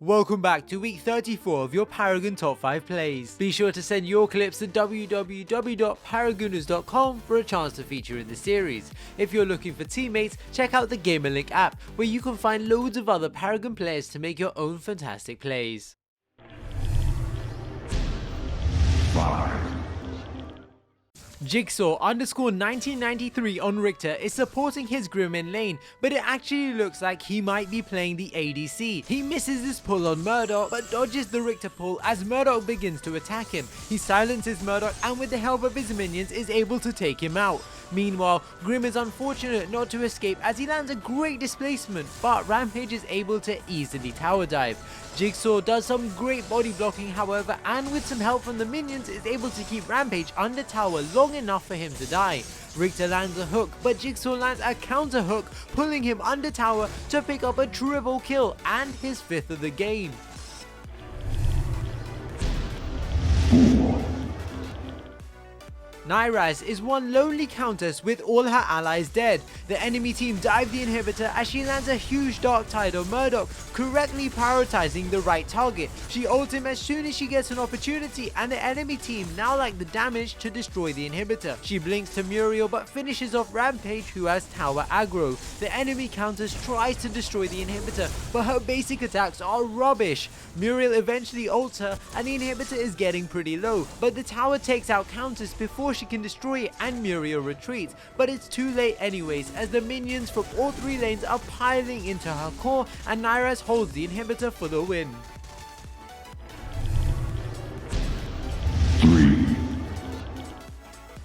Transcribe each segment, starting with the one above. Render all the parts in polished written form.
Welcome back to week 34 of your Paragon top 5 plays. Be sure to send your clips to www.paragoners.com for a chance to feature in the series. If you're looking for teammates, check out the GamerLink app, where you can find loads of other Paragon players to make your own fantastic plays. Jigsaw _1993 on Richter is supporting his Grim in lane, but it actually looks like he might be playing the ADC. He misses this pull on Murdoch, but dodges the Richter pull as Murdoch begins to attack him. He silences Murdoch and with the help of his minions is able to take him out. Meanwhile, Grim is unfortunate not to escape as he lands a great displacement, but Rampage is able to easily tower dive. Jigsaw does some great body blocking however, and with some help from the minions is able to keep Rampage under tower long enough for him to die. Richter lands a hook, but Jigsaw lands a counter hook, pulling him under tower to pick up a triple kill and his 5th of the game. Nairaz is one lonely Countess with all her allies dead. The enemy team dive the inhibitor as she lands a huge Dark Tide on Murdoch, correctly prioritizing the right target. She ults him as soon as she gets an opportunity, and the enemy team now like the damage to destroy the inhibitor. She blinks to Muriel but finishes off Rampage, who has tower aggro. The enemy Countess tries to destroy the inhibitor, but her basic attacks are rubbish. Muriel eventually ults her and the inhibitor is getting pretty low, but the tower takes out Countess before she can destroy it and Muriel retreats, but it's too late anyways as the minions from all 3 lanes are piling into her core and Nairaz holds the inhibitor for the win.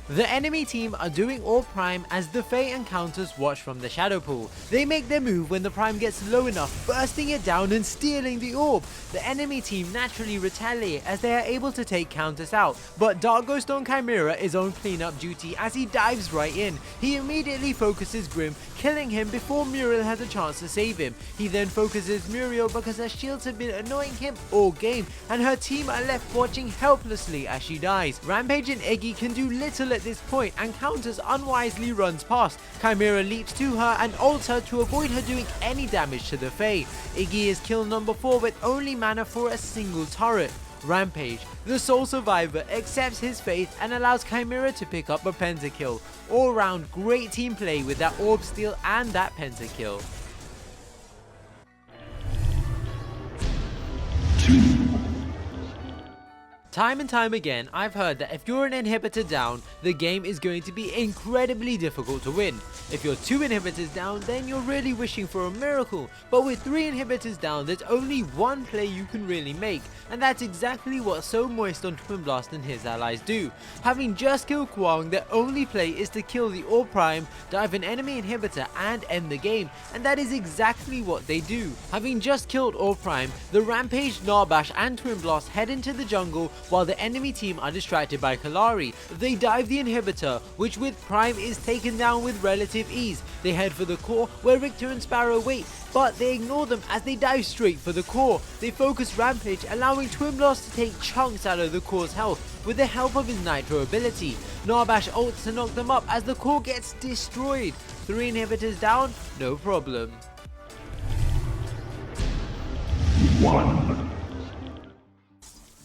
The enemy team are doing all Prime as the Fae and Countess watch from the shadow pool. They make their move when the Prime gets low enough, bursting it down and stealing the orb. The enemy team naturally retaliate as they are able to take Countess out, but Dark Ghost on Chimera is on cleanup duty as he dives right in. He immediately focuses Grim, killing him before Muriel has a chance to save him. He then focuses Muriel because her shields have been annoying him all game and her team are left watching helplessly as she dies. Rampage and Iggy can do little at this point and Countess unwisely runs past. Chimera leaps to her and ults her to avoid her doing any damage to the Fae. Iggy is kill number 4 with only mana for a single turret. Rampage, the sole survivor, accepts his fate and allows Chimera to pick up a pentakill. All round great team play with that orb steal and that pentakill. Time and time again, I've heard that if you're an inhibitor down, the game is going to be incredibly difficult to win. If you're 2 inhibitors down, then you're really wishing for a miracle. But with 3 inhibitors down, there's only one play you can really make, and that's exactly what So Moist on Twin Blast and his allies do. Having just killed Kwang, their only play is to kill the Orb Prime, dive an enemy inhibitor and end the game, and that is exactly what they do. Having just killed Orb Prime, the Rampage, Narbash and Twin Blast head into the jungle while the enemy team are distracted by Kalari. They dive the inhibitor, which with Prime is taken down with relative ease. They head for the core where Richter and Sparrow wait, but they ignore them as they dive straight for the core. They focus Rampage, allowing Twin Blast to take chunks out of the core's health with the help of his Nitro ability. Narbash ults to knock them up as the core gets destroyed. 3 inhibitors down, no problem. 1.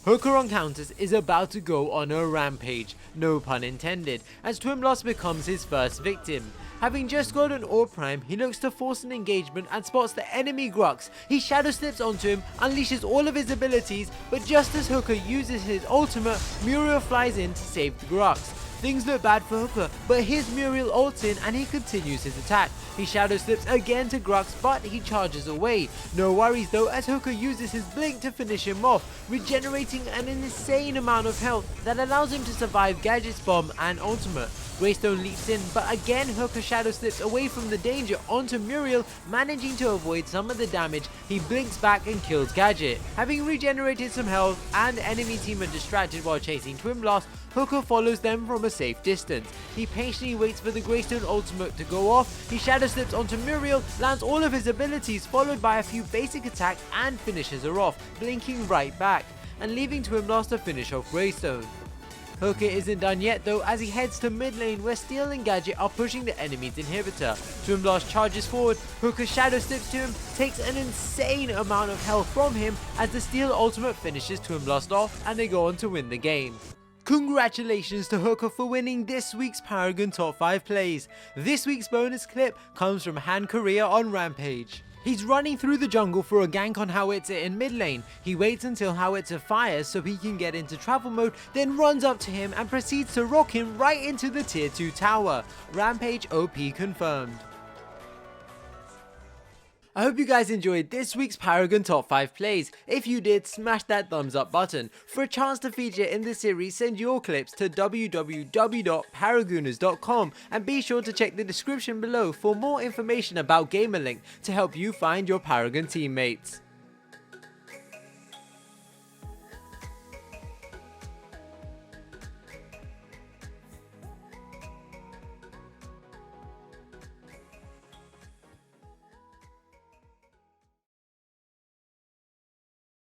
Hooker on Countess is about to go on a rampage, no pun intended, as Twin Blast becomes his first victim. Having just got an Orb Prime, he looks to force an engagement and spots the enemy Grux. He shadow slips onto him, unleashes all of his abilities, but just as Hooker uses his ultimate, Muriel flies in to save the Grux. Things look bad for Hooker, but his Muriel ults in and he continues his attack. He shadow slips again to Grux, but he charges away. No worries though, as Hooker uses his blink to finish him off, regenerating an insane amount of health that allows him to survive Gadget's bomb and ultimate. Greystone leaps in, but again Hooker shadow slips away from the danger onto Muriel, managing to avoid some of the damage. He blinks back and kills Gadget. Having regenerated some health and enemy team are distracted while chasing Twin Blast, Hooker follows them from a safe distance. He patiently waits for the Greystone ultimate to go off. He shadow slips onto Muriel, lands all of his abilities followed by a few basic attacks and finishes her off, blinking right back and leaving Twin Blast to finish off Greystone. Hooker isn't done yet though, as he heads to mid lane where Steel and Gadget are pushing the enemy's inhibitor. Twin Blast charges forward, Hooker shadow steps to him, takes an insane amount of health from him as the Steel ultimate finishes Twin Blast off, and they go on to win the game. Congratulations to Hooker for winning this week's Paragon Top 5 plays. This week's bonus clip comes from Han Korea on Rampage. He's running through the jungle for a gank on Howitzer in mid lane. He waits until Howitzer fires so he can get into travel mode, then runs up to him and proceeds to rock him right into the tier 2 tower. Rampage OP confirmed. I hope you guys enjoyed this week's Paragon Top 5 plays. If you did, smash that thumbs up button. For a chance to feature in this series, send your clips to www.paragooners.com and be sure to check the description below for more information about GamerLink to help you find your Paragon teammates.